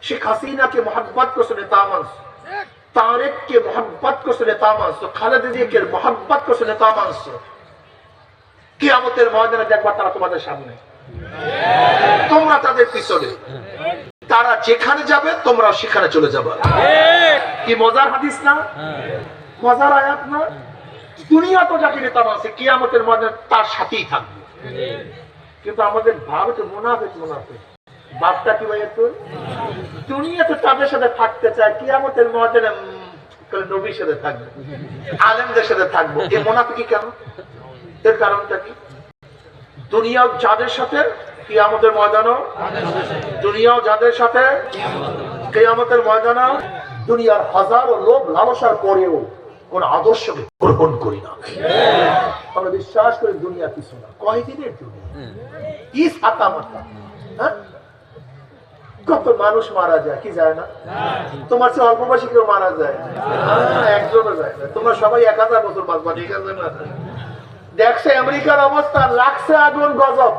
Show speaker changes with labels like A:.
A: शेख हसीना की मोहब्बत को सुने तामस, तारेक के मोहब्बत को सुने तामस, तो खालेद जिया के मोहब्बत को सुने तामस। কিয়ামতের ময়দানে দেখবা তারা তোমাদের সামনে, তোমরা তাদের পিছনে, তারা যেখানে যাবে তোমরা সেখানে চলে যাবে। কি মজার হাদিস না, মজার আয়াত না? দুনিয়া তো যাকে নেতা মানছে কিয়ামতের ময়দানে তার সাথেই থাকবে। কিন্তু আমাদের ভাব তো মুনাফিক, মুনাফিক ভাবটা কি ভাই? একটু দুনিয়াতে তাদের সাথে থাকতে চায়, কিয়ামতের ময়দানে নবীর সাথে থাকবে, আলেমদের সাথে থাকবো। এই মুনাফিকি কেন? এর কারণটা কি? দুনিয়াও যাদের সাথে কিয়ামতের ময়দানও, দুনিয়াও যাদের সাথে কিয়ামতের ময়দানও, দুনিয়ার হাজারো লোভ লালসার পরেও কোন আদর্শকে গ্রহণ করি না। আমরা বিশ্বাস করি দুনিয়া কিছু না, কয়দিনের দুনিয়া, কি ছাতা মাথা। হ্যাঁ, কত মানুষ মারা যায়, কি যায় না? তোমার চেয়ে অল্প বয়সী কেউ মারা যায়? একজনও যায় না। তোমরা সবাই 1000 বছর বাঁচবা, ঠিক আছে না? দেখছে আমেরিকার অবস্থা, লাগছে আগুন গজব।